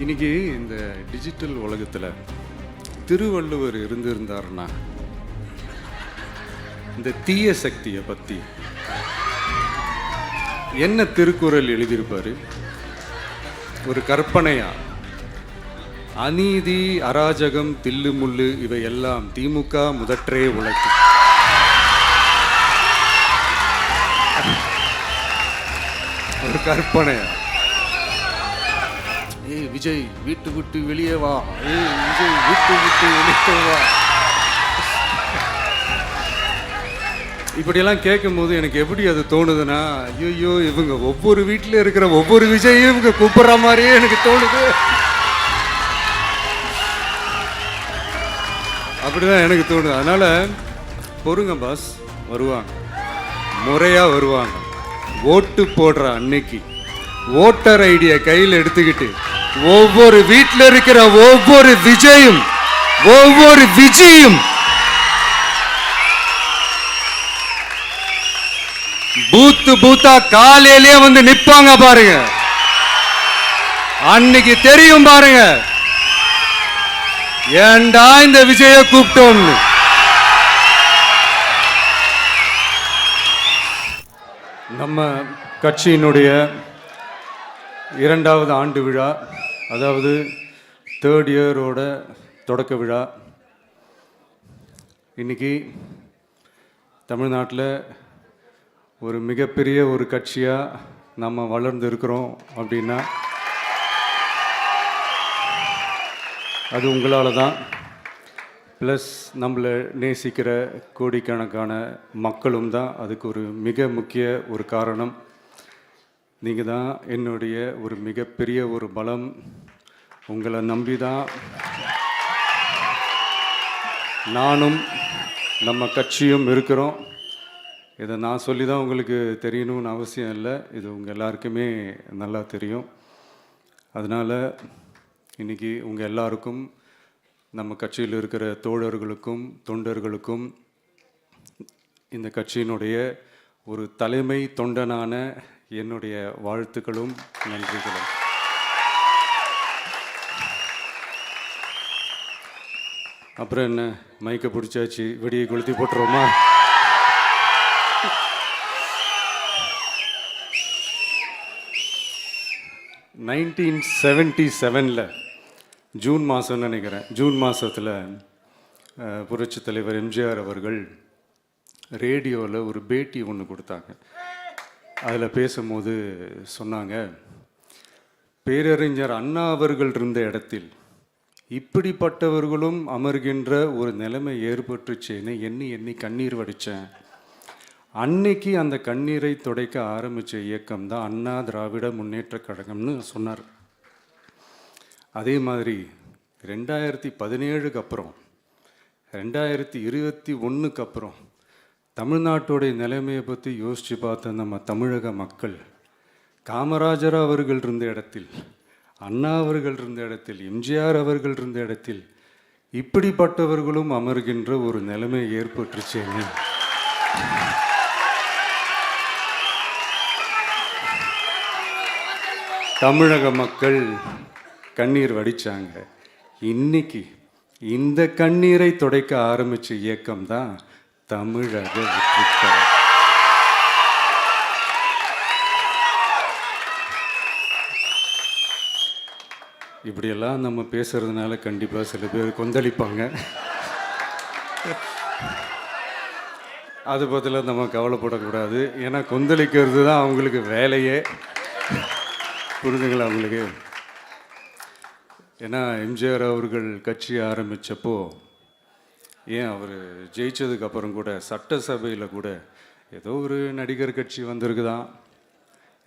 இன்னைக்கு இந்த டிஜிட்டல் உலகத்தில் திருவள்ளுவர் இருந்திருந்தாருன்னா இந்த தீய சக்தியை பற்றி என்ன திருக்குறள் எழுதியிருப்பாரு? ஒரு கற்பனையா, அநீதி, அராஜகம், தில்லுமுள்ளு இவையெல்லாம் திமுக முதற்றே உழைக்கும். ஒரு கற்பனையா, ஏய் விஜய் வீட்டு விட்டு வெளியே வா, ஏய் விஜய் வீட்டு விட்டு வெளியே வா, இப்படியெல்லாம் கேட்கும் போது எனக்கு எப்படி அது தோணுதுன்னா, ஐயோ இவங்க ஒவ்வொரு வீட்டில் இருக்கிற ஒவ்வொரு விஜயும் இவங்க கூப்பிடுற மாதிரியே எனக்கு தோணுது. அப்படிதான் எனக்கு தோணுது. அதனால பொறுங்க பாஸ், வருவாங்க, முறையா வருவாங்க. ஓட்டு போடுற அன்னைக்கு ஓட்டர் ஐடியை கையில் எடுத்துக்கிட்டு ஒவ்வொரு வீட்டில் இருக்கிற ஒவ்வொரு விஜயும் பூத்தா காலையிலேயே வந்து நிப்பாங்க பாருங்க. அன்னைக்கு தெரியும் பாருங்க, ஏண்டா இந்த விஜய கூப்பிட்டோம்னு. நம்ம கட்சியினுடைய 2வது ஆண்டு விழா, அதாவது 3rd இயரோட தொடக்க விழா இன்னைக்கு தமிழ்நாட்டில் ஒரு மிகப்பெரிய ஒரு கட்சியாக நம்ம வளர்ந்து இருக்கிறோம் அப்படின்னா அது உங்களால் தான். ப்ளஸ் நம்மளை நேசிக்கிற கோடிக்கணக்கான மக்களும் தான் அதுக்கு ஒரு மிக முக்கிய ஒரு காரணம். நீங்கள் தான் என்னுடைய ஒரு மிகப்பெரிய ஒரு பலம். உங்களை நம்பி தான் நானும் நம்ம கட்சியும் இருக்கிறோம். இதை நான் சொல்லி தான் உங்களுக்கு தெரியணும்னு அவசியம் இல்லை, இது உங்கள் எல்லாருக்குமே நல்லா தெரியும். அதனால் இன்றைக்கி உங்கள் எல்லாருக்கும், நம்ம கட்சியில் இருக்கிற தோழர்களுக்கும் தொண்டர்களுக்கும், இந்த கட்சியினுடைய ஒரு தலைமை தொண்டனான என்னுடைய வாழ்த்துக்களும் நன்றிகளும். அப்புறம் என்ன, மைக்கை பிடிச்சாச்சு, வெடியை கொளுத்தி போட்டுருவோமா? (1977) ஜூன் மாதம்னு நினைக்கிறேன், ஜூன் மாதத்தில் புரட்சி தலைவர் எம்ஜிஆர் அவர்கள் ரேடியோவில் ஒரு பேட்டி ஒன்று கொடுத்தாங்க. அதில் பேசும்போது சொன்னாங்க, பேரறிஞர் அண்ணா அவர்கள் இருந்த இடத்தில் இப்படிப்பட்டவர்களும் அமர்கின்ற ஒரு நிலைமை ஏற்பட்டுச்சேன்னு எண்ணி எண்ணி கண்ணீர் வடித்தேன். அன்னைக்கு அந்த கண்ணீரை துடைக்க ஆரம்பித்த இயக்கம் தான் அண்ணா திராவிட முன்னேற்ற கழகம்னு சொன்னார். அதே மாதிரி 2017க்கு அப்புறம் 2021க்கு அப்புறம் தமிழ்நாட்டுடைய நிலைமையை பற்றி யோசித்து பார்த்த நம்ம தமிழக மக்கள், காமராஜர் அவர்கள் இருந்த இடத்தில், அண்ணா அவர்கள் இருந்த இடத்தில், எம்ஜிஆர் அவர்கள் இருந்த இடத்தில் இப்படிப்பட்டவர்களும் அமர்கின்ற ஒரு நிலைமை ஏற்பட்டுருச்சேன்னு தமிழக மக்கள் கண்ணீர் வடித்தாங்க. இன்னைக்கு இந்த கண்ணீரை துடைக்க ஆரம்பித்த இயக்கம் தான் தமிழக வெற்றிக்கழகம். இப்படியெல்லாம் நம்ம பேசுறதுனால கண்டிப்பாக சில பேர் கொந்தளிப்பாங்க. அது பற்றிலாம் நம்ம கவலைப்படக்கூடாது, ஏன்னா கொந்தளிக்கிறது தான் அவங்களுக்கு வேலையே. புரிஞ்சுங்களா அவங்களுக்கு? ஏன்னா எம்ஜிஆர் அவர்கள் கட்சி ஆரம்பித்தப்போ, ஏன் அவர் ஜெயிச்சதுக்கப்புறம் கூட சட்டசபையில் கூட ஏதோ ஒரு நடிகர் கட்சி வந்திருக்குதான்,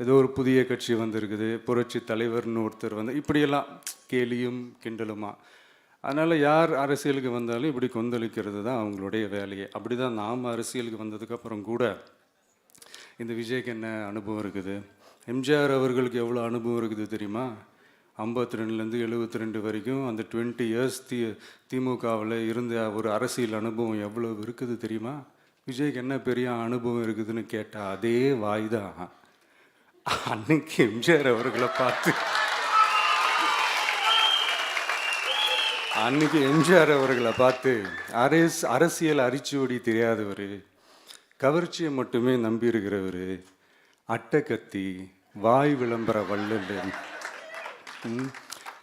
ஏதோ ஒரு புதிய கட்சி வந்திருக்குது, புரட்சி தலைவர்னு ஒருத்தர் வந்து, இப்படியெல்லாம் கேலியும் கிண்டலுமா. அதனால் யார் அரசியலுக்கு வந்தாலும் இப்படி கொந்தளிக்கிறது தான் அவங்களுடைய வேலையே. அப்படி தான் நாம் அரசியலுக்கு வந்ததுக்கப்புறம் கூட இந்த விஜய்க்கு என்ன அனுபவம் இருக்குது, எம்ஜிஆர் அவர்களுக்கு எவ்வளோ அனுபவம் இருக்குது தெரியுமா? 52லேருந்து 72 வரைக்கும் அந்த 20 இயர்ஸ் திமுகவில் இருந்த ஒரு அரசியல் அனுபவம் எவ்வளோ இருக்குது தெரியுமா? விஜய்க்கு என்ன பெரிய அனுபவம் இருக்குதுன்னு கேட்டால் அதே வாய் தான் அன்னைக்கு எம்ஜிஆர் அவர்களை பார்த்து அன்னைக்கு எம்ஜிஆர் அவர்களை பார்த்து அரசியல் அரிச்சுவடி தெரியாதவர், கவர்ச்சியை மட்டுமே நம்பி இருக்கிறவர், அட்டை கத்தி, வாய் விளம்பர வள்ளல்,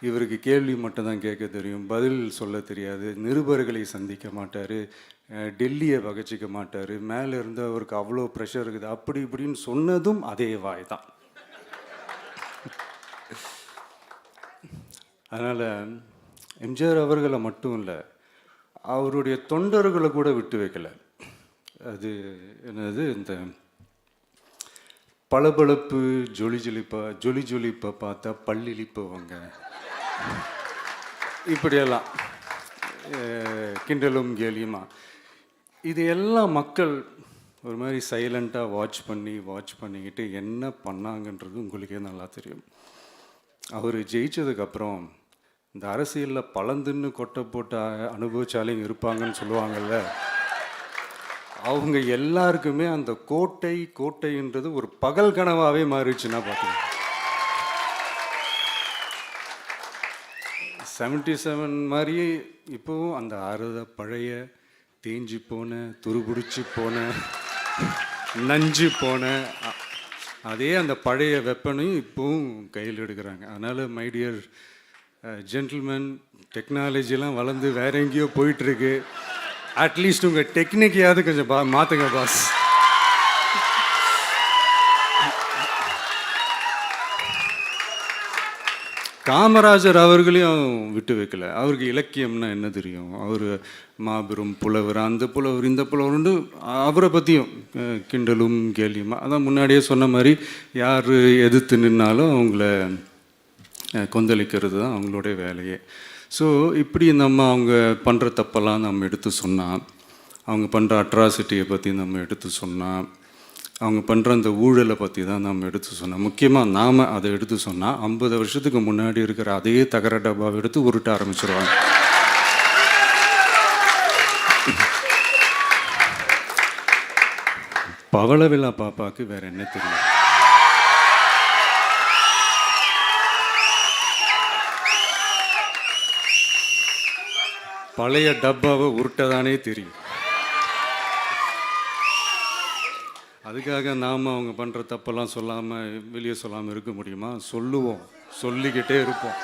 இவருக்கு கேள்வி மட்டும்தான் கேட்க தெரியும், பதில் சொல்ல தெரியாது, நிருபர்களை சந்திக்க மாட்டார், டெல்லியை வகச்சிக்க மாட்டார், மேலே இருந்து அவருக்கு அவ்வளோ ப்ரெஷர் இருக்குது, அப்படி இப்படின்னு சொன்னதும் அதே வாய் தான். அதனால் எம்ஜிஆர் அவர்களை மட்டும் இல்லை, அவருடைய தொண்டர்களை கூட விட்டு வைக்கலை. அது என்னது, இந்த பளபளப்பு ஜொலி ஜொலிப்பை பார்த்தா பல்லிழிப்பவங்க, இப்படியெல்லாம் கிண்டலும் கேலியுமா, இது எல்லாம் மக்கள் ஒரு மாதிரி சைலண்ட்டாக வாட்ச் பண்ணிக்கிட்டு என்ன பண்ணாங்கன்றது உங்களுக்கே நல்லா தெரியும். அவர் ஜெயிச்சதுக்கப்புறம் இந்த அரசியலில் பழந்துன்னு கொட்டை போட்டு அனுபவிச்சாலையும் இருப்பாங்கன்னு சொல்லுவாங்கள்ல, அவங்க எல்லாருக்குமே அந்த கோட்டைன்றது ஒரு பகல் கனவாகவே மாறிடுச்சுன்னா பார்த்தீங்க. 77 மாதிரியே இப்போவும் அந்த பழைய தேஞ்சி போன, துருபிடிச்சி போன, நஞ்சு போன அதே அந்த பழைய வெப்பனையும் இப்போவும் கையில் எடுக்கிறாங்க. அதனால் மை டியர் ஜென்டில்மேன், டெக்னாலஜிலாம் வளர்ந்து வேற எங்கேயோ போயிட்டுருக்கு, அட்லீஸ்ட் உங்கள் டெக்னிக்கையாவது கொஞ்சம் மாற்றுங்க பாஸ். காமராஜர் அவர்களையும் விட்டு வைக்கல. அவருக்கு இலக்கியம்னா என்ன தெரியும், அவர் மாபெரும் புலவர், அந்த புலவர் இந்த புலவர்னு அவரை பற்றியும் கிண்டலும் கேலியுமா. அதான் முன்னாடியே சொன்ன மாதிரி யார் எதிர்த்து நின்னாலும் அவங்கள கொந்தளிக்கிறது தான் அவங்களுடைய வேலையே. ஸோ இப்படி அவங்க பண்ணுற தப்பெல்லாம் நம்ம எடுத்து சொன்னால், அவங்க பண்ணுற அட்ராசிட்டியை பற்றி நம்ம எடுத்து சொன்னால், அவங்க பண்ணுற அந்த ஊழலை பற்றி தான் நம்ம எடுத்து சொன்னோம். முக்கியமாக நாம் அதை எடுத்து சொன்னால் 50 வருஷத்துக்கு முன்னாடி இருக்கிற அதே தகர டப்பாவை எடுத்து உருட்ட ஆரம்பிச்சிருவாங்க. பவளவிழா பாப்பாவுக்கு வேற என்ன தெரியும்? பழைய டப்பாவை உருட்டதானே தெரியும். அதுக்காக நாம் அவங்க பண்ணுற தப்பெல்லாம் சொல்லாமல் வெளியே சொல்லாமல் இருக்க முடியுமா? சொல்லுவோம், சொல்லிக்கிட்டே இருப்போம்.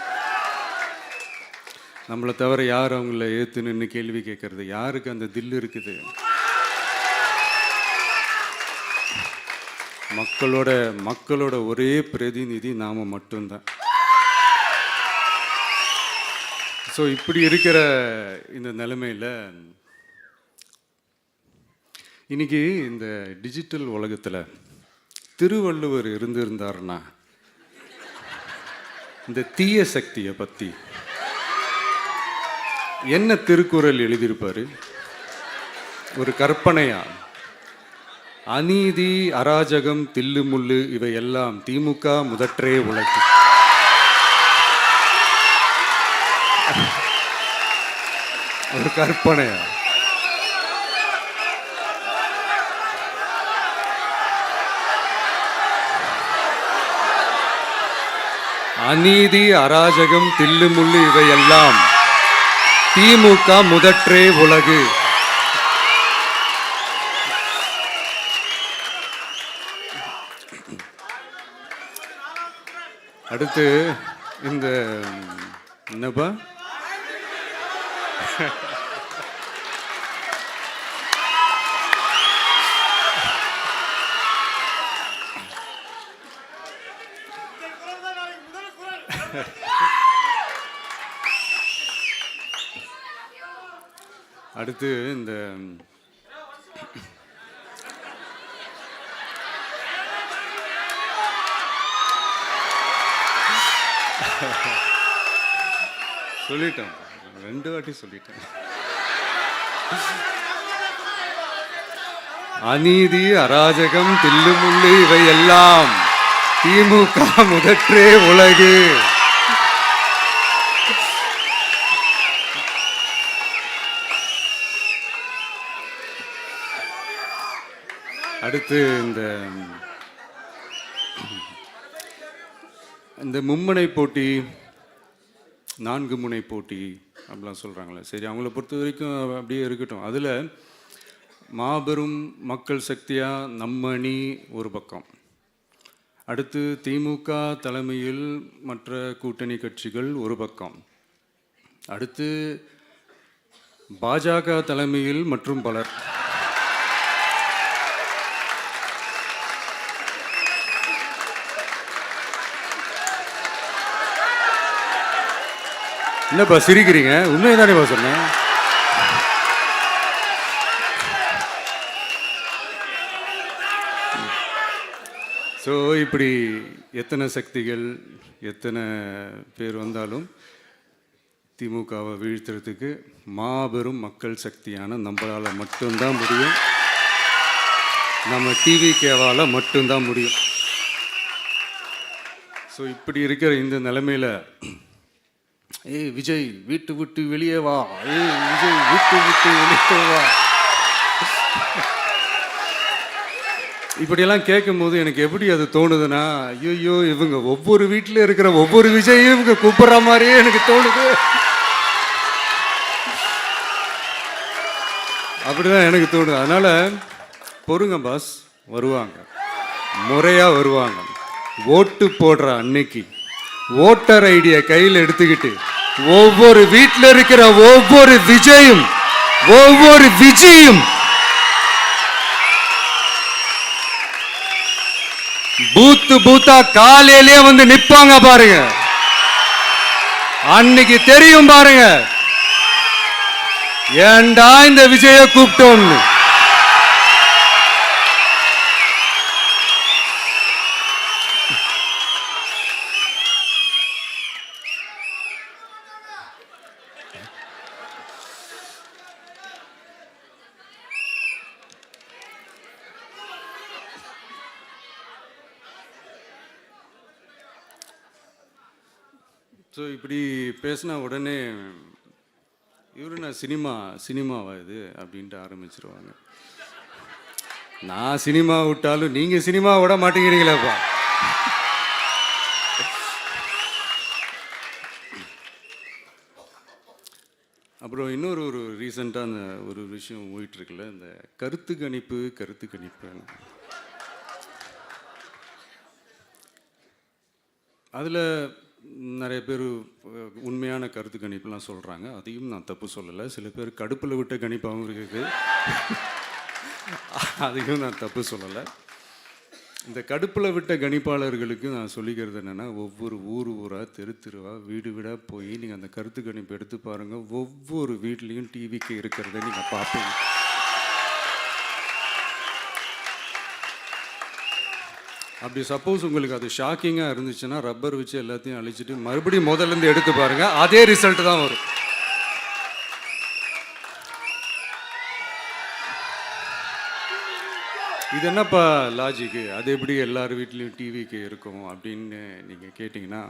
நம்மளை தவிர யார் அவங்கள ஏற்று நின்று கேள்வி கேட்கறது? யாருக்கு அந்த தில் இருக்குது? மக்களோட ஒரே பிரதிநிதி நாம் மட்டும்தான். ஸோ இப்படி இருக்கிற இந்த நிலைமையில் இன்னைக்கு இந்த டிஜிட்டல் உலகத்தில் திருவள்ளுவர் இருந்திருந்தாருன்னா இந்த தீய சக்தியை பற்றி என்ன திருக்குறள் எழுதியிருப்பாரு? ஒரு கற்பனையா, அநீதி, அராஜகம், தில்லுமுள்ளு இவையெல்லாம் திமுக முதற்றே உலகு. ஒரு கற்பனையா? அநீதி, அராஜகம், தில்லுமுள்ளு இவையெல்லாம் திமுக முதற்றே உலகு. அடுத்து இந்த என்னப்பா அடுத்து இந்த சொல்லிட்டேன், 2 வாட்டி சொல்லிட்டேன். அநீதி, அராஜகம், தில்லுமுள்ளு இவையெல்லாம் திமுக முதற்றே உலகு. அடுத்து இந்த மும்முனை போட்டி, 4 முனை போட்டி, அப்படிலாம் சொல்கிறாங்களே, சரி அவங்கள பொறுத்த வரைக்கும் அப்படியே இருக்கட்டும். அதில் மாபெரும் மக்கள் சக்தியாக நம்ம அணி ஒரு பக்கம், அடுத்து திமுக தலைமையில் மற்ற கூட்டணி கட்சிகள் ஒரு பக்கம், அடுத்து பாஜக தலைமையில் மற்றும் பலர். என்னப்பா சிரிக்கிறீங்க? உண்மையை தானேப்பா சொன்னேன். ஸோ இப்படி எத்தனை சக்திகள் எத்தனை பேர் வந்தாலும் திமுகவை வீழ்த்துறதுக்கு மாபெரும் மக்கள் சக்தியான நம்மளால் மட்டும்தான் முடியும், நம்ம டிவிகேவால் மட்டும்தான் முடியும். ஸோ இப்படி இருக்கிற இந்த நிலைமையில் ஏய் விஜய் வீட்டு விட்டு வெளியே வா, ஏய் விஜய் வீட்டு விட்டு வெளியே வா, இப்படியெல்லாம் கேட்கும்போது எனக்கு எப்படி அது தோணுதுன்னா, ஐயோ இவங்க ஒவ்வொரு வீட்டில் இருக்கிற ஒவ்வொரு விஜயும் இவங்க கூப்பிட்ற மாதிரியே எனக்கு தோணுது. அப்படிதான் எனக்கு தோணுது. அதனால பொறுங்க பாஸ், வருவாங்க, முறையாக வருவாங்க. ஓட்டு போடுற அன்னைக்கு ஓட்டர் ஐடியை கையில் எடுத்துக்கிட்டு ஒவ்வொரு வீட்டில் இருக்கிற ஒவ்வொரு விஜயும் பூத்தா காலையிலே வந்து நிப்பாங்க பாருங்க. அன்னைக்கு தெரியும் பாருங்க, ஏண்டா இந்த விஜய கூப்பிட்டோம்னு. ஸோ இப்படி பேசினா உடனே இவரு நான் சினிமாவா இது அப்படின்ட்டு ஆரம்பிச்சிருவாங்க. நான் சினிமா விட்டாலும் நீங்கள் சினிமா விட மாட்டேங்கிறீங்களேப்பா. அப்புறம் இன்னொரு ரீசெண்டாக அந்த ஒரு விஷயம் போயிட்டுருக்குல்ல, இந்த கருத்து கணிப்பு அதில் நிறைய பேர் உண்மையான கருத்து கணிப்புலாம் சொல்கிறாங்க. அதையும் நான் தப்பு சொல்லலை. சில பேர் கடுப்பில் விட்ட கணிப்பாகவும் இருக்குது, அதையும் நான் தப்பு சொல்லலை. இந்த கடுப்பில் விட்ட கணிப்பாளர்களுக்கு நான் சொல்லிக்கிறது என்னென்னா, ஒவ்வொரு ஊராக தெருவாக வீடு வீடாக போய் நீங்கள் அந்த கருத்து கணிப்பு எடுத்து பாருங்கள். ஒவ்வொரு வீட்லேயும் டிவிக்கு இருக்கிறத நீங்கள் பார்ப்பீங்க. அப்படி சப்போஸ் உங்களுக்கு அது ஷாக்கிங்காக இருந்துச்சுன்னா ரப்பர் வச்சு எல்லாத்தையும் அழிச்சிட்டு மறுபடியும் முதல்லேருந்து எடுத்து பாருங்கள், அதே ரிசல்ட் தான் வரும். இது என்னப்பா லாஜிக்கு, அது எப்படி எல்லார் வீட்லேயும் டிவிக்கு இருக்கும் அப்படின்னு நீங்கள் கேட்டிங்கன்னா,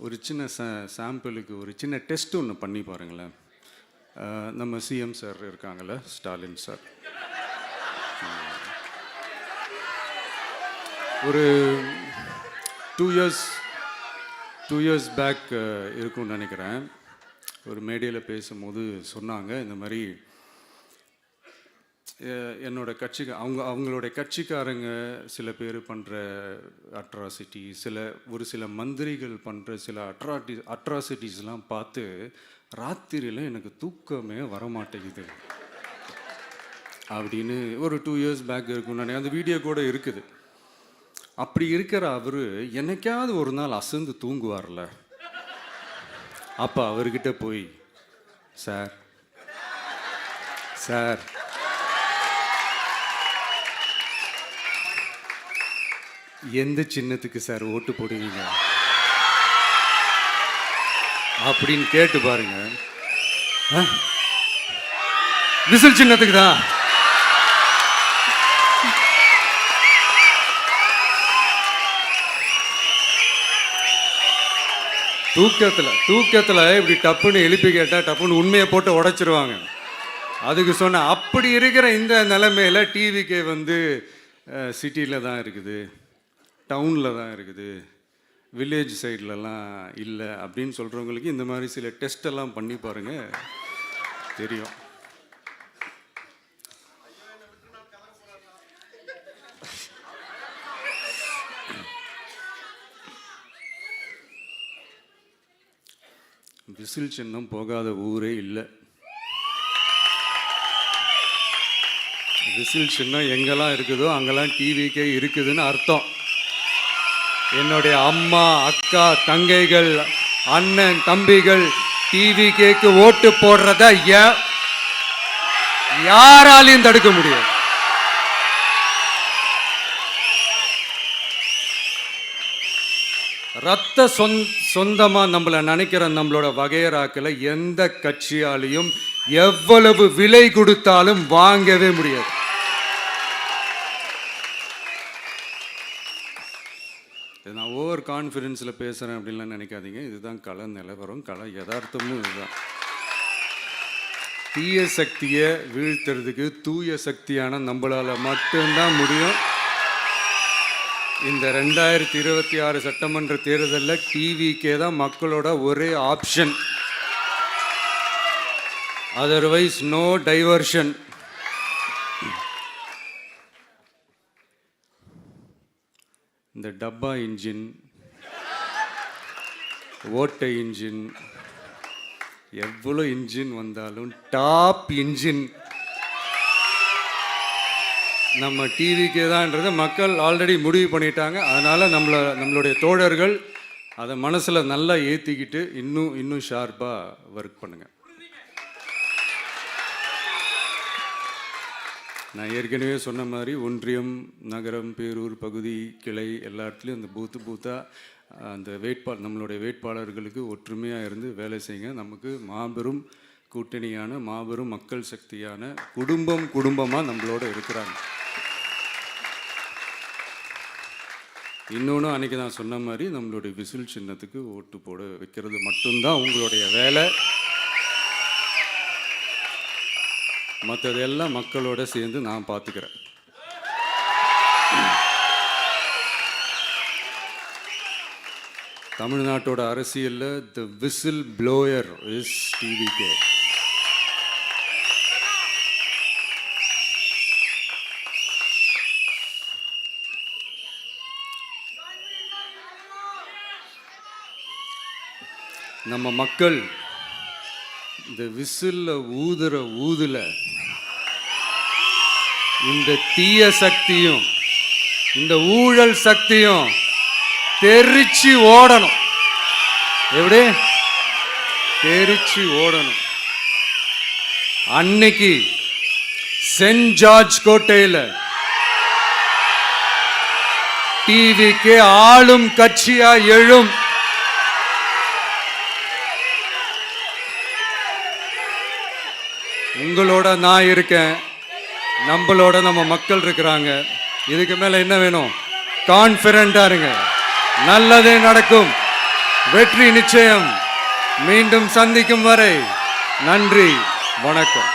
ஒரு சின்ன சாம்பிளுக்கு ஒரு சின்ன டெஸ்ட் ஒன்று பண்ணி பாருங்களேன். நம்ம சிஎம் சார் இருக்காங்கள்ல, ஸ்டாலின் சார், ஒரு 2 இயர்ஸ் பேக் இருக்கும்னு நினைக்கிறேன், ஒரு மேடையில் பேசும்போது சொன்னாங்க, இந்த மாதிரி என்னோட கட்சிக்கு அவங்களுடைய கட்சிக்காரங்க சில பேர் பண்ணுற அட்ராசிட்டி, ஒரு சில மந்திரிகள் பண்ணுற சில அட்ராசிட்டிஸ்லாம் பார்த்து ராத்திரியில் எனக்கு தூக்கமே வரமாட்டேங்குது அப்படின்னு ஒரு 2 இயர்ஸ் பேக் இருக்கும்னு நினைக்கிறேன். அந்த வீடியோ கூட இருக்குது. அப்படி இருக்கிற அவர் என்னைக்காவது ஒரு நாள் அசந்து தூங்குவார்ல, அப்போ அவர்கிட்ட போய், சார் எந்த சின்னத்துக்கு சார் ஓட்டு போடுவீங்க அப்படின்னு கேட்டு பாருங்க. விசில் சின்னத்துக்கு தான். தூக்கத்தில் இப்படி டப்புன்னு எழுப்பி கேட்டால் டப்புன்னு உண்மையை போட்டு உடைச்சிருவாங்க. அதுக்கு சொன்ன அப்படி இருக்கிற இந்த நிலைமையில் டிவிக்கே வந்து சிட்டியில் தான் இருக்குது, டவுனில் தான் இருக்குது, வில்லேஜ் சைட்லலாம் இல்லை அப்படின்னு சொல்கிறவங்களுக்கு இந்த மாதிரி சில டெஸ்டெல்லாம் பண்ணி பாருங்கள், தெரியும். விசில் சின்னம் போகாத ஊரே இல்லை. விசில் சின்னம் எங்கெல்லாம் இருக்குதோ அங்கெல்லாம் டிவிக்கே இருக்குதுன்னு அர்த்தம். என்னுடைய அம்மா, அக்கா, தங்கைகள், அண்ணன், தம்பிகள் டிவிக்கேக்கு ஓட்டு போடுறத யாராலையும் தடுக்க முடியாது. ரத்த சொந்தமா நம்மளை நினைக்கிற நம்மளோட வகையராக்களை எந்த கட்சியாலையும் எவ்வளவு விலை கொடுத்தாலும் வாங்கவே முடியாது. நான் ஓவர் கான்ஃபிடென்ஸில் பேசுகிறேன் அப்படின்லாம் நினைக்காதீங்க. இதுதான் கள நிலவரம், கள யதார்த்தமும் இதுதான். தீய சக்தியை வீழ்த்துறதுக்கு தூய சக்தியான நம்மளால் மட்டும்தான் முடியும். இந்த 2026 சட்டமன்ற தேர்தலில் டிவிக்கே தான் மக்களோட ஒரே ஆப்ஷன். Otherwise no diversion. இந்த டப்பா இன்ஜின், ஓட்டை இன்ஜின், எவ்வளோ இன்ஜின் வந்தாலும் டாப் இன்ஜின் நம்ம டிவிக்கே தான்ன்றதை மக்கள் ஆல்ரெடி முடிவு பண்ணிட்டாங்க. அதனால் நம்மளுடைய தோழர்கள் அதை மனசில் நல்லா ஏற்றிக்கிட்டு இன்னும் ஷார்ப்பாக ஒர்க் பண்ணுங்கள். நான் ஏற்கனவே சொன்ன மாதிரி ஒன்றியம், நகரம், பேரூர், பகுதி, கிளை எல்லா இடத்துலையும் அந்த பூத்தாக அந்த நம்மளுடைய வேட்பாளர்களுக்கு ஒற்றுமையாக இருந்து வேலை செய்யுங்க. நமக்கு மாபெரும் கூட்டணியான மாபெரும் மக்கள் சக்தியான குடும்பமாக நம்மளோட இருக்கிறாங்க. இன்னொன்று அன்றைக்கி நான் சொன்ன மாதிரி நம்மளுடைய விசில் சின்னத்துக்கு ஓட்டு போட வைக்கிறது மட்டும்தான் உங்களுடைய வேலை. மற்றதெல்லாம் மக்களோட சேர்ந்து நான் பார்த்துக்கிறேன். தமிழ்நாட்டோட அரசியலில் தி விசில் ப்ளோயர் இஸ் டிவிகே. நம்ம மக்கள் இந்த விசில்ல ஊதுல இந்த தீய சக்தியும் இந்த ஊழல் சக்தியும் தெரிச்சு ஓடணும். எப்படி தெரிச்சு ஓடணும்? அன்னைக்கு சென்ட் ஜார்ஜ் கோட்டையில் டிவிக்கு ஆளும் கட்சியா எழும். உங்களோட நான் இருக்கேன், நம்மளோட நம்ம மக்கள் இருக்கிறாங்க. இதுக்கு மேல என்ன வேணும்? கான்ஃபிடென்ட்டா இருங்க, நல்லதே நடக்கும், வெற்றி நிச்சயம். மீண்டும் சந்திக்கும் வரை நன்றி, வணக்கம்.